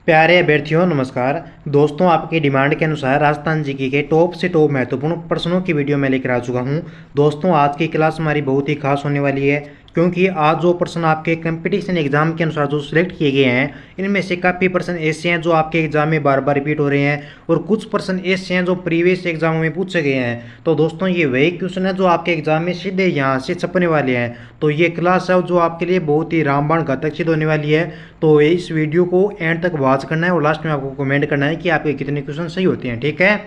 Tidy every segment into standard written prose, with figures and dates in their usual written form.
प्यारे अभ्यर्थियों नमस्कार। दोस्तों, आपकी डिमांड के अनुसार राजस्थान जीके के टॉप से टॉप महत्वपूर्ण प्रश्नों की वीडियो मैं लेकर आ चुका हूं। दोस्तों, आज की क्लास हमारी बहुत ही खास होने वाली है, क्योंकि आज जो प्रश्न आपके कंपटीशन एग्जाम के अनुसार जो सिलेक्ट किए गए हैं, इनमें से काफ़ी प्रश्न ऐसे हैं जो आपके एग्जाम में बार बार रिपीट हो रहे हैं और कुछ प्रश्न ऐसे हैं जो प्रीवियस एग्जामों में पूछे गए हैं। तो दोस्तों, ये वही क्वेश्चन है जो आपके एग्जाम में सीधे यहाँ से छपने वाले हैं। तो ये क्लास है जो आपके लिए बहुत ही रामबाण घातक सिद्ध होने वाली है। तो इस वीडियो को एंड तक वॉच करना है और लास्ट में आपको कमेंट करना है कि आपके कितने क्वेश्चन सही होते हैं। ठीक है,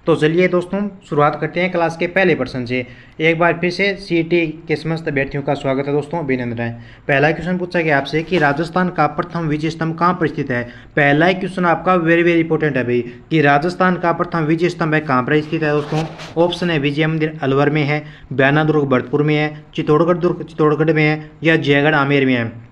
तो चलिए दोस्तों शुरुआत करते हैं क्लास के पहले प्रश्न से। एक बार फिर से सीईटी के समस्त अभ्यर्थियों का स्वागत है दोस्तों, अभिनंदन है। पहला क्वेश्चन पूछा गया आपसे कि राजस्थान का प्रथम विजय स्तंभ कहाँ पर स्थित है। पहला ही क्वेश्चन आपका वेरी वेरी इंपॉर्टेंट है भाई, कि राजस्थान का प्रथम विजय स्तंभ है कहाँ पर स्थित है दोस्तों। ऑप्शन है विजय मंदिर अलवर में है, बयाना दुर्ग भरतपुर में है, चित्तौड़गढ़ दुर्ग चित्तौड़गढ़ में है, या जयगढ़ आमेर में है।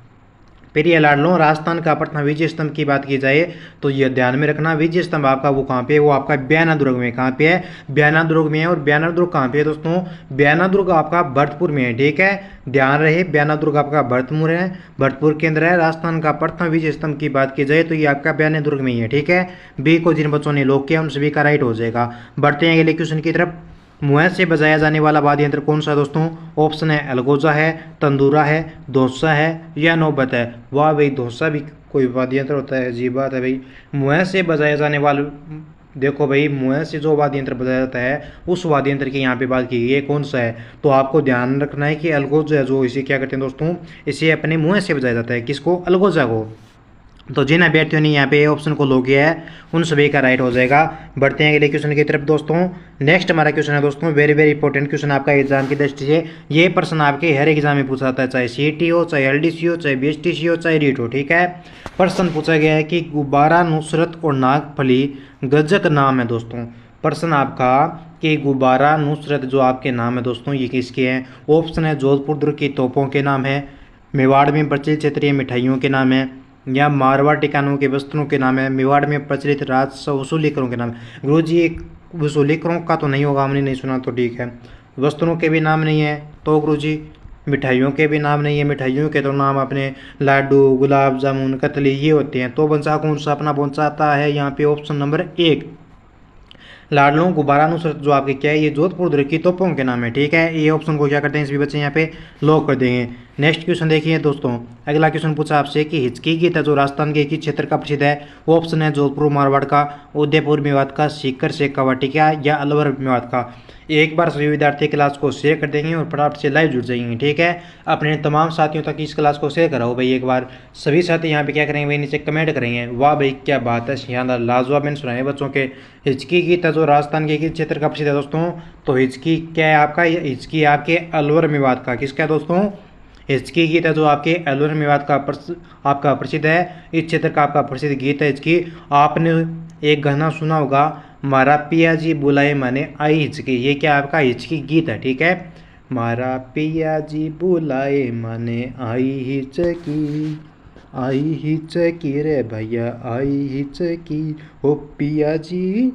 फिर ये लाडलो राजस्थान का प्रथम विजय स्तंभ की बात की जाए तो ये ध्यान में रखना, विजय स्तंभ आपका वो कहाँ पे है, वो आपका बयाना दुर्ग में। कहाँ पे है? बयाना दुर्ग में है। और बयाना दुर्ग कहाँ पे है दोस्तों? बयाना दुर्ग आपका भरतपुर में है। ठीक है, ध्यान रहे, बयाना दुर्ग आपका भरतपुर है, भरतपुर के अंदर है। राजस्थान का प्रथम विजय स्तंभ की बात की जाए तो ये आपका बयाना दुर्ग में ही है। ठीक है, बी को जिन बच्चों ने लॉक किया उन सभी का राइट हो जाएगा। बढ़ते हैं अगले क्वेश्चन की तरफ। मुँह से बजाया जाने वाला वाद्य यंत्र कौन सा है दोस्तों। ऑप्शन है अलगोजा है, तंदूरा है, धोसा है, या नौबत है। वाह भाई, धोसा भी कोई वाद्य यंत्र होता है, अजीब बात है भाई। मुँह से बजाया जाने वाला, देखो भाई, मुँह से जो वाद्य यंत्र बजाया जाता है उस वाद्य यंत्र की यहाँ पे बात की गई है, कौन सा है। तो आपको ध्यान रखना है कि अलगोजा जो इसे क्या करते हैं दोस्तों, इसे अपने मुँह से बजाया जाता है। किसको? अलगोजा को। तो जिन अभ्यर्थियों ने यहाँ पे ऑप्शन को लो किया है उन सभी का राइट हो जाएगा। बढ़ते हैं अगले क्वेश्चन की तरफ दोस्तों। नेक्स्ट हमारा क्वेश्चन है दोस्तों, वेरी वेरी इंपॉर्टेंट क्वेश्चन आपका एग्जाम की दृष्टि से। ये प्रश्न आपके हर एग्जाम में पूछा जाता है, चाहे सीईटी हो, चाहे एलडीसी हो, चाहे बीएसटीसी हो, चाहे रीट हो। ठीक है, प्रश्न पूछा गया है कि गुब्बारा, नुसरत और नागफली गजक नाम है दोस्तों। प्रश्न आपका कि गुब्बारा, नुसरत जो आपके नाम है दोस्तों, ये किसके हैं। ऑप्शन है जोधपुर दुर्ग की तोपों के नाम है, मेवाड़ में प्रचलित क्षेत्रीय मिठाइयों के नाम है, या मारवाड़ टिकानों के वस्त्रों के नाम है, मेवाड़ में प्रचलित राजस्व वसूलीकरों के नाम है। गुरु जी, वसूलीकरों का तो नहीं होगा, हमने नहीं सुना, तो ठीक है। वस्त्रों के भी नाम नहीं है तो गुरु जी, मिठाइयों के भी नाम नहीं है, मिठाइयों के तो नाम अपने लाडू, गुलाब जामुन, कतली ये होते हैं। तो बंसा कौन सा अपना पहुंचाता है यहाँ पे? ऑप्शन नंबर 1 लाडलों गुब्बारा नुसरत जो आपके क्या है, ये जोधपुर दुर्ग की तोपों के नाम है। ठीक है, ये ऑप्शन को क्या करते हैं सभी बच्चे यहाँ पे लॉक कर देंगे। नेक्स्ट क्वेश्चन देखिए दोस्तों। अगला क्वेश्चन पूछा आपसे कि हिचकी गीत है जो राजस्थान के किस क्षेत्र का प्रसिद्ध है। ऑप्शन है जोधपुर मारवाड़ का, उदयपुर मेवात का, सीकर शेखावाटी का, या अलवर मेवात का। एक बार सभी विद्यार्थी क्लास को शेयर कर देंगे और फटाफट से लाइव जुड़ जाएंगे। ठीक है, अपने तमाम साथियों तक इस क्लास को शेयर कराओ भाई। एक बार सभी साथी यहाँ पे क्या करेंगे भाई, नीचे कमेंट करेंगे। वाह भाई, क्या बात है, शानदार लाजवाब मैंने सुना है बच्चों के। हिचकी गीत है जो राजस्थान के किस क्षेत्र का प्रसिद्ध है दोस्तों। तो हिचकी क्या है आपका? हिचकी आपके अलवर मेवात का। किसका है दोस्तों? हिचकी गीत है जो आपके अलवर मेवात का आपका प्रसिद्ध है। इस क्षेत्र का आपका प्रसिद्ध गीत है हिचकी। आपने एक गाना सुना होगा, मारा पिया जी बुलाए माने आई हिचकी। ये क्या आपका हिचकी गीत है। ठीक है, मारा पिया जी बुलाए माने आई हिचकी, आई हिचकी रे भैया आई हिचकी, ओ पिया जी।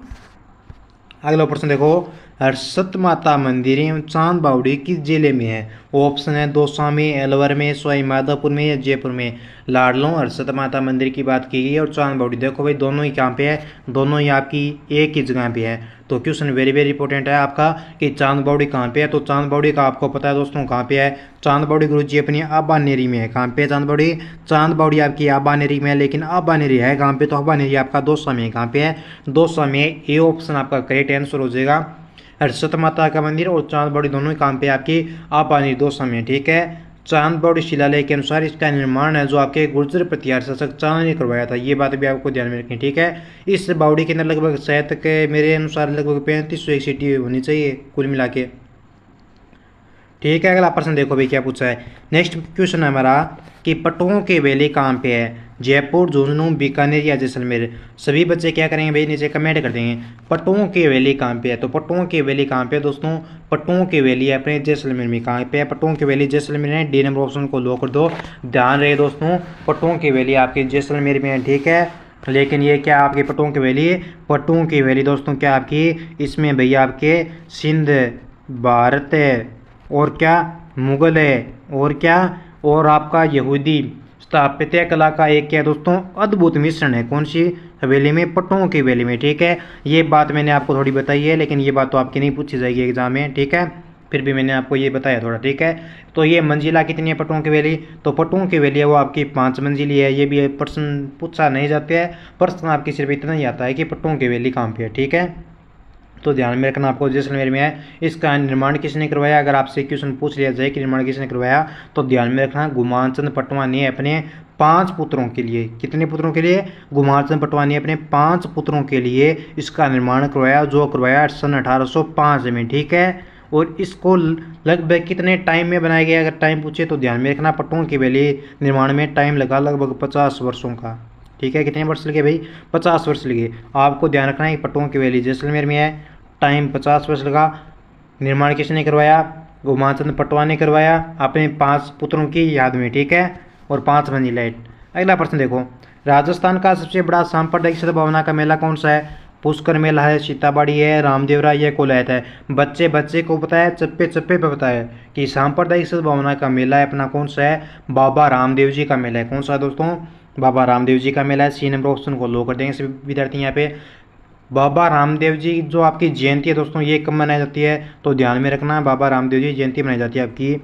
अगला प्रश्न देखो, हर्षत माता मंदिर एवं चांद बावड़ी किस जिले में है। ऑप्शन है दौसा में, अलवर में, सवाई माधोपुर में, या जयपुर में। लाडलों हर्षत माता मंदिर की बात की गई और चांद बावड़ी, देखो भाई दोनों ही कहाँ पे है, दोनों ही आपकी एक ही जगह पे है। तो क्वेश्चन वेरी वेरी इंपॉर्टेंट है आपका कि चांद बावड़ी कहाँ पे है। तो चांद बावड़ी का आपको पता है दोस्तों कहाँ पे है। चांद बावड़ी गुरु जी अपनी आबानेरी में है। कहाँ पे है चांद बावड़ी? चांद बावड़ी आपकी आबानेरी में है, लेकिन आबानेरी है कहाँ पे? तो आबानेरी आपका दौसा में है। कहाँ पे है? दौसा में। ए ऑप्शन आपका करेक्ट आंसर हो जाएगा। हर्षत माता का मंदिर और चांद बावड़ी दोनों ही काम पे आपकी आबानेरी दौसा में। ठीक है, चांद बावड़ी शिलालेख के अनुसार इसका निर्माण है जो आपके गुर्जर प्रतिहार शासक चांद ने करवाया था। ये बात भी आपको ध्यान में रखनी। ठीक है, इस बावड़ी के अंदर लगभग शायद के मेरे अनुसार लगभग 3500 सीटी होनी चाहिए कुल मिला के। ठीक है, अगला प्रश्न देखो भाई क्या पूछा है। नेक्स्ट क्वेश्चन है हमारा कि पट्टुओं के वेली कहाँ पे है। जयपुर, झुंझुनू, बीकानेर, या जैसलमेर। सभी बच्चे क्या करेंगे भाई, नीचे कमेंट कर देंगे पट्टुओं की वैली कहाँ पे है। तो पट्टुओं की वैली कहाँ पे है दोस्तों? पट्टुओं की वैली अपने जैसलमेर में। कहाँ पे है पट्टुओं की वैली? जैसलमेर है। डी नंबर ऑप्शन को लो कर दो। ध्यान रहे दोस्तों, पट्टुओं की वैली आपके जैसलमेर में है। ठीक है, लेकिन ये क्या आपकी पट्टुओं की वैली? पट्टुओं की वैली दोस्तों क्या आपकी, इसमें भैया आपके सिंध, भारत है, और क्या मुगल है, और क्या, और आपका यहूदी स्थापत्य कला का एक क्या है दोस्तों, अद्भुत मिश्रण है। कौन सी हवेली में? पट्टों की हवेली में। ठीक है, ये बात मैंने आपको थोड़ी बताई है, लेकिन ये बात तो आपकी नहीं पूछी जाएगी एग्जाम में। ठीक है, फिर भी मैंने आपको ये बताया थोड़ा। ठीक है, तो ये मंजिला कितनी है पट्टों की हवेली? तो पट्टों की हवेली है वो आपकी 5 मंजिली है। ये भी प्रश्न पूछा नहीं जाते हैं, प्रश्न आपकी सिर्फ इतना ही आता है कि पट्टों की हवेली कहाँ पे है। ठीक है, तो ध्यान में रखना आपको जैसलमेर में है। इसका निर्माण किसने करवाया? अगर आपसे क्वेश्चन पूछ लिया जाए कि निर्माण किसने करवाया, तो ध्यान में रखना गुमानचंद पटवानी ने अपने 5 पुत्रों के लिए। कितने पुत्रों के लिए? गुमानचंद पटवानी ने अपने 5 पुत्रों के लिए इसका निर्माण करवाया, जो करवाया सन 1805 में। ठीक है, और इसको लगभग कितने टाइम में बनाया गया? अगर टाइम पूछे तो ध्यान में रखना पट्टों की हवेली निर्माण में टाइम लगा लगभग 50 वर्षों का। ठीक है, कितने वर्ष लगे भाई? 50 वर्ष लगे। आपको ध्यान रखना है पट्टों की हवेली जैसलमेर में है, टाइम 50 वर्ष लगा। निर्माण किसने करवाया? गुमानचंद पटवानी ने करवाया अपने 5 पुत्रों की याद में। ठीक है, और 5 मंजिला है। अगला प्रश्न देखो, राजस्थान का सबसे बड़ा सांप्रदायिक सद्भावना का मेला कौन सा है? पुष्कर मेला है, सीताबाड़ी है, रामदेवरा है, कोलायत है। बच्चे को पता है, चप्पे चप्पे पे पता है कि सांप्रदायिक सद्भावना का मेला है अपना कौन सा है? बाबा रामदेव जी का मेला है। कौन सा दोस्तों? बाबा रामदेव जी का मेला है। सी नंबर ऑप्शन को लो कर देंगे सभी विद्यार्थी यहाँ पे। बाबा रामदेव जी जो आपकी जयंती है दोस्तों, ये कब मनाई जाती है? तो ध्यान में रखना, बाबा रामदेव जी जयंती मनाई जाती है आपकी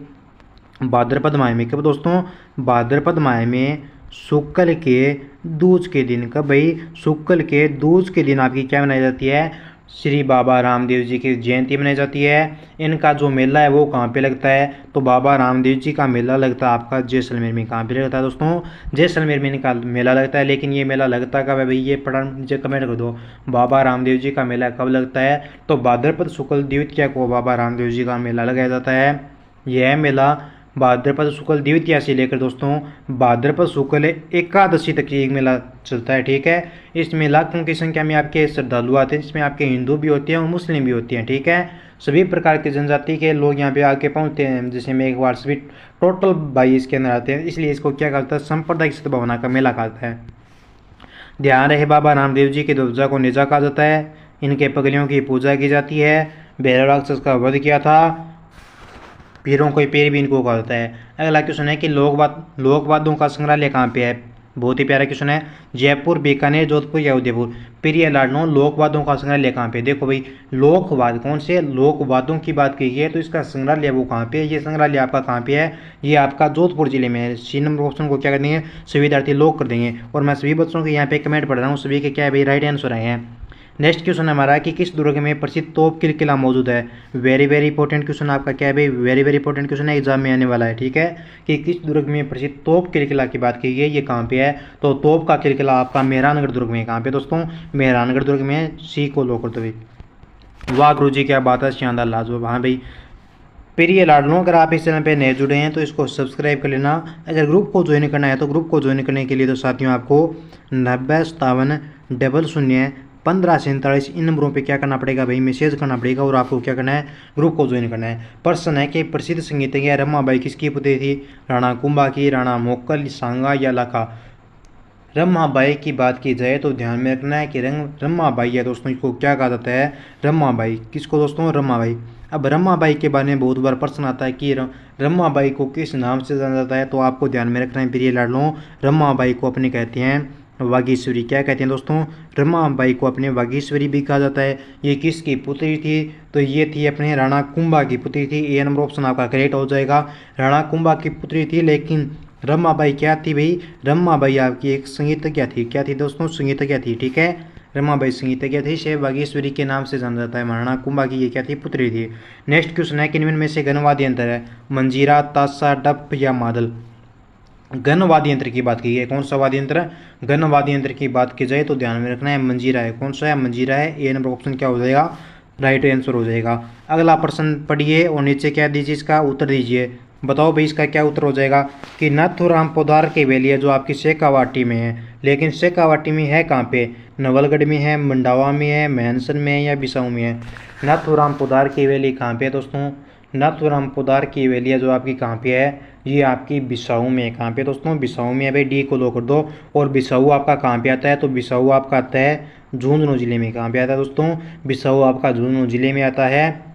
भाद्रपद माह में। कब दोस्तों? भाद्रपद माह में शुक्ल के दूज के दिन। कब भाई? शुक्ल के दूज के दिन आपकी क्या मनाई जाती है? श्री बाबा रामदेव जी की जयंती मनाई जाती है। इनका जो मेला है वो कहाँ पे लगता है? तो बाबा रामदेव जी का मेला लगता है आपका जैसलमेर में। कहाँ पे लगता है दोस्तों? जैसलमेर में इनका मेला लगता है। लेकिन ये मेला लगता कब है भाई? ये पढ़ा नीचे कमेंट कर दो। बाबा रामदेव जी का मेला कब लगता है? तो भाद्रपद शुक्ल द्वितीया को बाबा रामदेव जी का मेला लगाया जाता है। यह मेला भाद्रपद शुक्ल द्वितीया से लेकर दोस्तों भाद्रपद शुक्ल एकादशी तक ये मेला चलता है। ठीक है, इसमें लाखों की संख्या में आपके श्रद्धालु आते हैं, जिसमें आपके हिंदू भी होते हैं और मुस्लिम भी होते हैं। ठीक है, सभी प्रकार के जनजाति के लोग यहाँ पे आके पहुँचते हैं। जैसे मैं एक बार सभी टोटल भाई इसके अंदर आते हैं, इसलिए इसको क्या कहता है? सांप्रदायिक सद्भावना का मेला कहता है। ध्यान रहे, बाबा रामदेव जी के ध्वजा को नेजा कहा जाता है। इनके पगलियों की पूजा की जाती है। भैरव राक्षस का वध किया था। पीरों को पैर भी इनको कहा जाता है। अगला क्वेश्चन है कि लोकवादों का संग्रहालय कहाँ पे है? बहुत ही प्यारा क्वेश्चन है। जयपुर, बीकानेर, जोधपुर या उदयपुर? प्रिय लाडनो, लोकवादों का संग्रहालय कहाँ पे? देखो भाई, लोकवाद कौन से लोकवादों की बात की है, तो इसका संग्रहालय वो कहाँ पे है? ये संग्रहालय आपका कहाँ पे है? ये आपका जोधपुर जिले में है। सी नंबर ऑप्शन को क्या कर देंगे? सभी विद्यार्थी लॉक कर देंगे। और मैं सभी बच्चों के यहाँ पे कमेंट पढ़ रहा हूँ, सभी के क्या है भाई? राइट आंसर आए हैं। नेक्स्ट क्वेश्चन हमारा कि किस दुर्ग में प्रसिद्ध तोप की किला मौजूद है? वेरी वेरी इंपॉर्टेंट क्वेश्चन आपका क्या है भाई? वेरी वेरी इंपॉर्टेंट क्वेश्चन है, एग्जाम में आने वाला है। ठीक है, कि किस दुर्ग में प्रसिद्ध तोप की किला की बात की गई है, ये कहाँ पे है? तो तोप का किला आपका मेहरानगढ़ दुर्ग में। कहाँ पे दोस्तों? मेहरानगढ़ दुर्ग में। सी को लो कर दो भाई। वाह गुरु जी, क्या बात है, शानदार, लाजवाब। हाँ भाई, प्रिय लाडलों, अगर आप इस चैनल पे नए जुड़े हैं तो इसको सब्सक्राइब कर लेना। अगर ग्रुप को ज्वाइन करना है तो ग्रुप को ज्वाइन करने के लिए तो साथियों आपको 9057001547 इन नंबरों पे क्या करना पड़ेगा भाई? मैसेज करना पड़ेगा और आपको क्या करना है? ग्रुप को ज्वाइन करना है। प्रश्न है कि प्रसिद्ध संगीतज्ञ रमाबाई किसकी पुत्री थी? राणा कुंभा की, राणा मोक्कल, सांगा या लाखा? रमाबाई की बात की जाए तो ध्यान में रखना है कि रमाबाई है दोस्तों, इसको क्या कहा जाता है? रमाबाई। किसको दोस्तों? रमाबाई। अब रमाबाई के बारे में बहुत बार प्रश्न आता है कि रमाबाई को किस नाम से जाना जाता है, तो आपको ध्यान में रखना है प्रिय लाडलों, रमाबाई को अपने कहते हैं वागीश्वरी। क्या कहते हैं दोस्तों? रमाबाई को अपने वागीश्वरी भी कहा जाता है। ये किसकी पुत्री थी? तो ये थी अपने राणा कुंभा की पुत्री थी। ए नंबर ऑप्शन आपका करेक्ट हो जाएगा। राणा कुंभा की पुत्री थी, लेकिन रमाबाई क्या थी भाई? रमाबाई आपकी एक संगीतज्ञ थी। क्या थी दोस्तों? संगीतज्ञ थी। ठीक है, रमाबाई संगीतज्ञ थी, शैव वागीश्वरी के नाम से जाना जाता है। महाराणा कुंभा की ये क्या थी? पुत्री थी। नेक्स्ट क्वेश्चन है कि इनमें से गण वाद्य यंत्र है मंजीरा, ताशा, डप या मादल? गण वाद्य यंत्र की बात की है। कौन सा वाद्य यंत्र? गण वाद्य यंत्र की बात की जाए तो ध्यान में रखना है मंजीरा है। कौन सा है? मंजीरा है। ए नंबर ऑप्शन क्या हो जाएगा? राइट आंसर हो जाएगा। अगला प्रश्न पढ़िए और नीचे क्या दीजिए, इसका उत्तर दीजिए। बताओ भाई इसका क्या उत्तर हो जाएगा? कि नाथुराम पोदार की हवेली है जो आपकी शेखावाटी में है। लेकिन शेखावाटी में है कहाँ पे? नवलगढ़ में है, मंडावा में है, मैनसन में है या बिसाऊ में है? नाथुराम पोदार की हवेली कहाँ पे है दोस्तों? नाथुराम पोदार की हवेली है जो आपकी कहाँ पे है? ये आपकी बिसाऊ में है। कहाँ पे दोस्तों? बिसाऊ में है भाई। डी को लो कर दो। और बिसाऊ आपका कहाँ पे आता है? तो बिसाऊ आपका आता है झुंझुनू जिले में। कहाँ पे आता है दोस्तों? बिसाऊ आपका झुंझुनू जिले में आता है।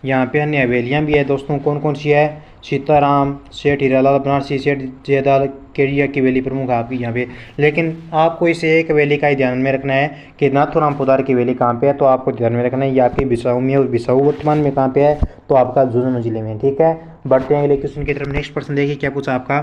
यहाँ पे अन्य हवेलियाँ भी है दोस्तों। कौन कौन सी है? सीताराम सेठ, हीरालाल बनारसी सेठ, जयदाल केडिया की वैली प्रमुख है आपकी यहाँ पे। लेकिन आपको इसे एक वैली का ही ध्यान में रखना है कि नाथूराम पोदार की वैली कहाँ पे है, तो आपको ध्यान में रखना है ये आपकी बिसाऊ में, और बिसाऊ वर्तमान में कहाँ पे है, तो आपका झुंझुनू जिले में। ठीक है, बढ़ते हैं अगले क्वेश्चन की तरफ। नेक्स्ट प्रश्न देखिए क्या पूछा आपका।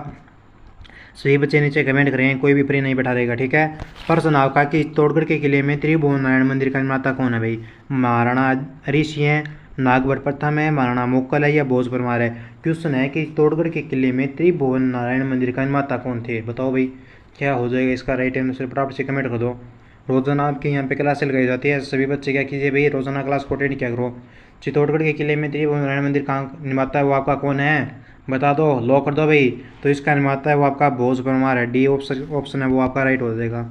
सभी बच्चे नीचे कमेंट करें, कोई भी प्री नहीं बैठा रहेगा। ठीक है, प्रश्न आपका कि चित्तौड़गढ़ के किले में त्रिभुवन नारायण मंदिर का निर्माता कौन है भाई। महाराणा हरि सिंह है, नागभट्ट प्रथम है, महाराणा मोक्कल है या भोज परमार है। क्वेश्चन है कि चित्तौड़गढ़ के किले में त्रिभुवन नारायण मंदिर का निर्माता कौन थे, बताओ भाई क्या हो जाएगा इसका राइट आंसर। फटाफट से कमेंट कर दो। रोजाना आपके यहाँ पे क्लास लगाई जाती है, सभी बच्चे क्या कीजिए भाई, रोजाना क्लास को अटेंड क्या करो। चित्तौड़गढ़ के किले में त्रिभुवन नारायण मंदिर कहाँ निर्माता है वो आपका कौन है, बता दो, लॉक कर दो भाई। तो इसका निर्माता है वो आपका भोज परमार है, डी ऑप्शन है वो आपका राइट हो जाएगा।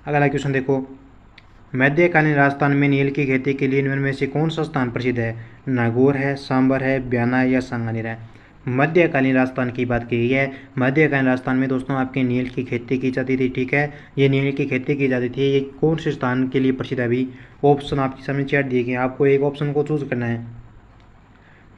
अगला क्वेश्चन देखो, मध्यकालीन राजस्थान में नील की खेती के लिए निम्न में से कौन सा स्थान प्रसिद्ध है। नागौर है, सांबर है, ब्याना है या सांगानेर है। मध्यकालीन राजस्थान की बात की है। मध्यकालीन राजस्थान में दोस्तों आपके नील की खेती की जाती थी। ठीक है, ये नील की खेती की जाती थी, ये कौन से स्थान के लिए प्रसिद्ध है अभी। ऑप्शन आपके सामने चैट दिए गए, आपको एक ऑप्शन को चूज करना है।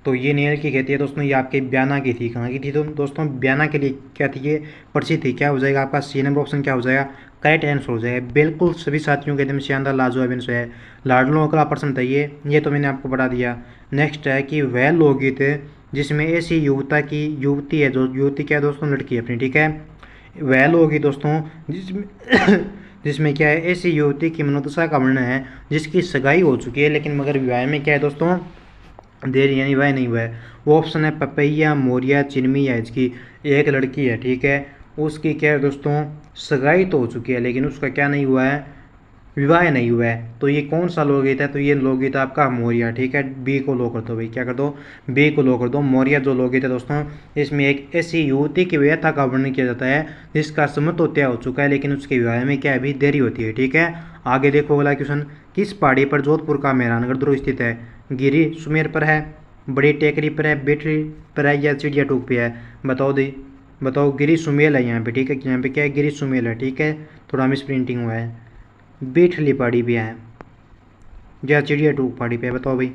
तो ये नील की खेती है दोस्तों, ये आपके ब्याना की थी। कहाँ की थी तो दोस्तों, ब्याना के लिए क्या थी, ये प्रसिद्ध थी। क्या हो जाएगा आपका सी नंबर ऑप्शन क्या हो जाएगा, करेक्ट आंसर हो जाएगा। बिल्कुल सभी साथियों के एकदम शानदार लाजवाब आंसर है। लाडलों का प्रश्न था ये तो मैंने आपको बता दिया। नेक्स्ट है कि वह लोकगीत जिसमें ऐसी युवती है, जो युवती क्या है दोस्तों, लड़की है अपनी। ठीक है, वह लोकगीत दोस्तों जिसमें जिसमें क्या है, ऐसी युवती की मनोदशा का वर्णन है जिसकी सगाई हो चुकी है लेकिन मगर विवाह में क्या है दोस्तों, देर यानी वह नहीं हुआ है। वो ऑप्शन है पपैया, मोरिया, चिन्मी या इसकी एक लड़की है। ठीक है, उसकी क्या है दोस्तों, सगाई तो हो चुकी है लेकिन उसका क्या नहीं हुआ है, विवाह नहीं हुआ है। तो ये कौन सा लोकगीत है, तो ये लोकगीत आपका मोरिया। ठीक है, बी को लो कर दो भाई, क्या कर दो, बी को लो कर दो। मोरिया जो लोकगीत है दोस्तों, इसमें एक ऐसी युवती की व्यथा का वर्णन किया जाता है जिसका समय तो तय हो चुका है लेकिन उसके विवाह में क्या अभी देरी होती है। ठीक है, आगे देखो अगला क्वेश्चन, किस पहाड़ी पर जोधपुर का मेहरानगढ़ दुर्ग स्थित है। गिरी सुमेर पर है, बड़ी टेकरी पर है, बेटरी पर है या चिड़िया टूक पे है। बताओ गिरी सुमेल है यहाँ पे। ठीक है, यहाँ पे क्या है, गिरी सुमेल है। ठीक है, थोड़ा मिस प्रिंटिंग हुआ है, बेटली पहाड़ी पे है या चिड़िया टूक पहाड़ी पे है, बताओ भाई।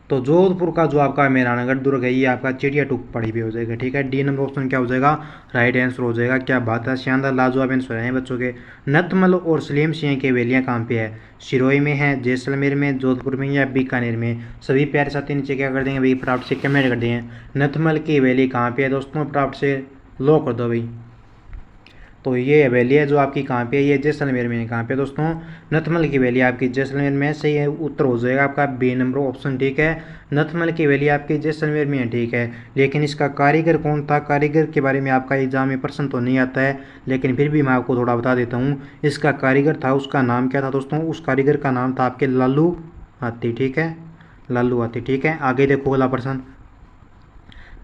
तो जोधपुर का जो आपका मेहरानगढ़ दुर्ग है ये आपका चिड़िया टूक पहाड़ी पे हो जाएगा। ठीक है, डी नंबर ऑप्शन क्या हो जाएगा, राइट आंसर हो जाएगा। क्या बात है, शानदार लाजवाब आंसर है बच्चों के। नथमल और सलीम सिंह की हवेलियाँ कहाँ पे है, सिरोही में है, जैसलमेर में, जोधपुर में या बीकानेर में। सभी प्यारे साथी नीचे क्या कर देंगे भाई, फटाफट से कमेंट कर देंगे नथमल की हवेली कहाँ पे है दोस्तों, फटाफट से लो कर दो भाई। तो ये हवेली है जो आपकी कहाँ पे है, ये जैसलमेर में है। कहाँ पे दोस्तों, नथमल की हवेली आपकी जैसलमेर में। सही है, उत्तर हो जाएगा आपका बी नंबर ऑप्शन। ठीक है, नथमल की हवेली आपकी जैसलमेर में है। ठीक है, लेकिन इसका कारीगर कौन था, कारीगर के बारे में आपका एग्जाम में प्रश्न तो नहीं आता है लेकिन फिर भी मैं आपको थोड़ा बता देता हूँ। इसका कारीगर था, उसका नाम क्या था दोस्तों, उस कारीगर का नाम था आपके लालू हाथी। ठीक है, लालू हाथी। ठीक है, आगे देखो अगला प्रश्न,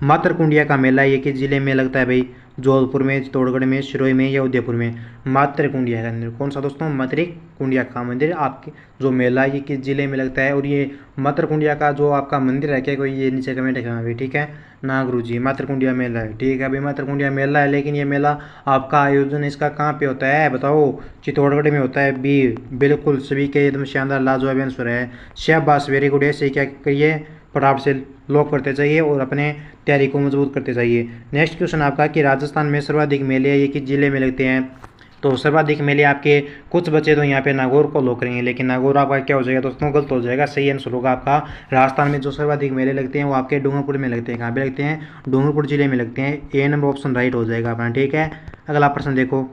मातरकुंडिया का मेला ये किस जिले में लगता है भाई, जोधपुर में, चित्तौड़गढ़ में, सिरोही में या उदयपुर में। मातरकुंडिया का मंदिर कौन सा दोस्तों, मातरकुंडिया का मंदिर आपके जो मेला ये किस जिले में लगता है। और ये मातरकुंडिया का जो आपका मंदिर है क्या, कोई ये नीचे कमेंट करना भाई। ठीक है ना गुरु जी, मातरकुंडिया मेला है। ठीक है भाई, मातरकुंडिया मेला है लेकिन ये मेला आपका आयोजन इसका कहाँ पे होता है, बताओ, चित्तौड़गढ़ में होता है। बी बिल्कुल सभी के एकदम शानदार लाजवाब आंसर है, शाबाश, वेरी गुड। ऐसे क्या करिए, फटाफट से लॉक करते जाइए और अपने तैयारी को मजबूत करते जाइए। नेक्स्ट क्वेश्चन आपका कि राजस्थान में सर्वाधिक मेले ये किस जिले में लगते हैं। तो सर्वाधिक मेले आपके कुछ बच्चे तो यहाँ पे नागौर को लॉक करेंगे लेकिन नागौर आपका क्या हो जाएगा दोस्तों, गलत हो जाएगा। सही आंसर होगा आपका, राजस्थान में जो सर्वाधिक मेले लगते हैं वो आपके डूंगरपुर में लगते हैं। कहाँ पे लगते हैं, डूंगरपुर जिले में लगते हैं। ए नंबर ऑप्शन राइट हो जाएगा अपना। ठीक है, अगला प्रश्न देखो,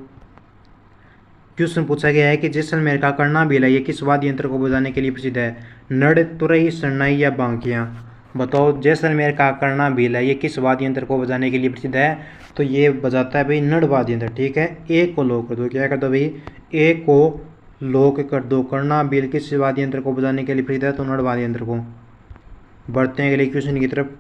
क्वेश्चन पूछा गया है कि जैसलमेर का करना बेला ये किस वाद्य यंत्र को बजाने के लिए प्रसिद्ध है। नड़, तुरई, शरनाई या बांकियाँ। बताओ, जैसलमेर का करना बेला ये किस वाद्य यंत्र को बजाने के लिए प्रसिद्ध है। तो ये बजाता है भाई नड़ वाद्य यंत्र। ठीक है, ए को लो कर दो, क्या कर दो भाई, ए को लोक कर दो। करना बेल किस वाद्य यंत्र को बजाने के लिए प्रसिद्ध है, तो नड़ वाद्य यंत्र को। बढ़ते हैं अगले क्वेश्चन की तरफ,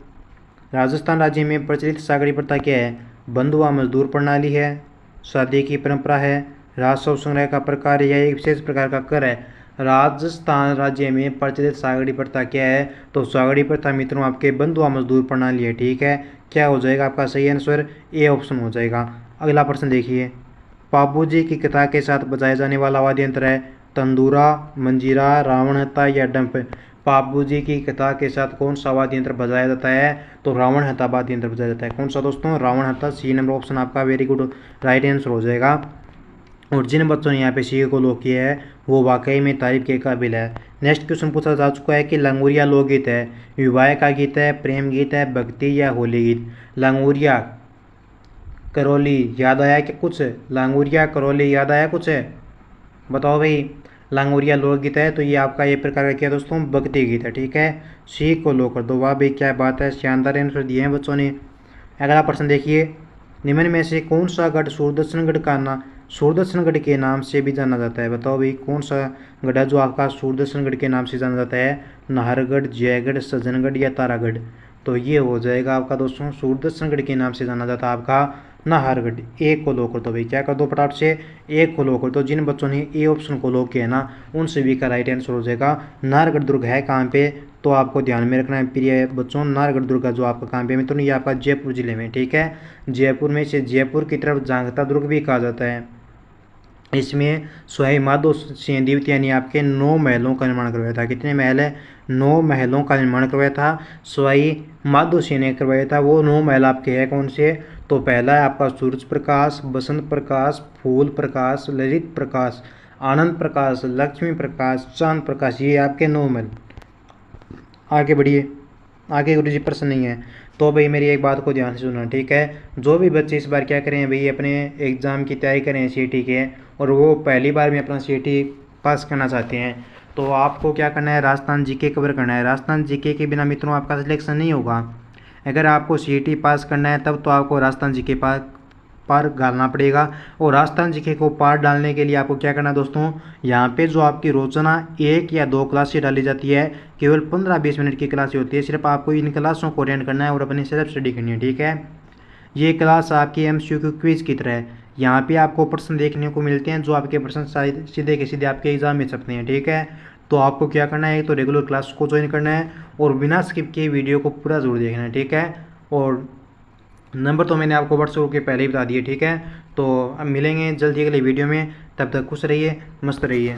राजस्थान राज्य में प्रचलित सागरी प्रथा क्या है। बंधुआ मजदूर प्रणाली है, शादी की परंपरा है, राजस्व संग्रह का प्रकार या एक विशेष प्रकार का कर है। राजस्थान राज्य में प्रचलित सागरी प्रथा क्या है, तो सागरी प्रथा मित्रों आपके बंधुआ मजदूर प्रणाली है। ठीक है, क्या हो जाएगा आपका सही आंसर, ए ऑप्शन हो जाएगा। अगला प्रश्न देखिए, पाबूजी की कथा के साथ बजाया जाने वाला वाद्य यंत्र है तंदूरा, मंजीरा, रावणता या डंप। बाबूजी की कथा के साथ कौन सा वाद्य यंत्र बजाया जाता है? तो रावण हत्था वाद्य यंत्र बजाया जाता है। कौन सा दोस्तों? रावण हत्था। सी नंबर ऑप्शन आपका वेरी गुड राइट आंसर हो जाएगा। और जिन बच्चों ने यहाँ पे सी को लॉक किया है वो वाकई में तारीफ के काबिल है। नेक्स्ट क्वेश्चन पूछा जा चुका है कि लंगूरिया लोकगीत है, विवाह का गीत है, प्रेम गीत है, भक्ति या होली गीत? लंगूरिया करौली याद आया कि कुछ? लंगूरिया करौली याद आया कुछ है? बताओ भाई। लंगूरिया लोकगीत है तो ये आपका ये प्रकार का क्या दोस्तों? भक्ति गीत है। ठीक है, सी को लो कर दो। वाह भाई क्या बात है, शानदार आंसर दिए हैं बच्चों ने। अगला प्रश्न देखिए, निम्न में से कौन सा गढ़ सूरदर्शनगढ़ का नाम सूरदर्शनगढ़ के नाम से भी जाना जाता है? बताओ भाई कौन सा गढ़ है जो आपका सूरदर्शनगढ़ के नाम से जाना जाता है? नाहरगढ़, जयगढ़, सज्जनगढ़ या तारागढ़? तो ये हो जाएगा आपका दोस्तों सूरदर्शनगढ़ के नाम से जाना जाता है आपका नाहरगढ़। एक को लो कर दो भाई, क्या कर दो फटाफट से? एक को लो कर दो। जिन बच्चों ने ए ऑप्शन को लो किया है ना उन सभी का राइट आंसर हो जाएगा। नाहरगढ़ दुर्ग है कहाँ पे? तो आपको ध्यान में रखना है प्रिय बच्चों, नाहरगढ़ दुर्ग का जो आपका कहाँ पे मित्रों, ये आपका जयपुर जिले में। ठीक है, जयपुर में से जयपुर की तरफ झांकता दुर्ग भी कहा जाता है। इसमें सवाई माधो सिंह द्वितीय ने आपके 9 महलों का निर्माण करवाया था। कितने महल है? 9 महलों का निर्माण करवाया था सवाई माधो सिंह ने करवाया था। वो 9 महल आपके हैं कौन से? तो पहला है आपका सूरज प्रकाश, बसंत प्रकाश, फूल प्रकाश, ललित प्रकाश, आनंद प्रकाश, लक्ष्मी प्रकाश, चांद प्रकाश। ये आपके 9 महल। आगे बढ़िए, आगे गुरु जी प्रश्न नहीं है तो भाई मेरी एक बात को ध्यान से सुनना। ठीक है, जो भी बच्चे इस बार क्या करें भाई अपने एग्ज़ाम की तैयारी करें सीईटी के, और वो पहली बार में अपना सीईटी पास करना चाहते हैं तो आपको क्या करना है? राजस्थान जीके कवर करना है। राजस्थान जीके के बिना मित्रों आपका सिलेक्शन नहीं होगा। अगर आपको सीईटी पास करना है तब तो आपको राजस्थान जीके पार डालना पड़ेगा। और राजस्थान जीके को पार डालने के लिए आपको क्या करना है दोस्तों? यहाँ पे जो आपकी रोजाना 1 या 2 क्लासें डाली जाती है, केवल 15-20 मिनट की क्लासें होती है। सिर्फ आपको इन क्लासों को अटेंड करना है और अपनी सेल्फ स्टडी करनी है। ठीक है, ये क्लास आपकी एमसीक्यू क्विज की तरह है। यहाँ पे आपको प्रश्न देखने को मिलते हैं जो आपके प्रश्न सीधे के सीधे आपके एग्जाम में छपते हैं। ठीक है, तो आपको क्या करना है? तो रेगुलर क्लास को ज्वाइन करना है और बिना स्किप किए वीडियो को पूरा जरूर देखना है। ठीक है, और नंबर तो मैंने आपको व्हाट्सएप के पहले ही बता दिए। ठीक है, तो अब मिलेंगे जल्दी अगले वीडियो में, तब तक खुश रहिए, मस्त रहिए।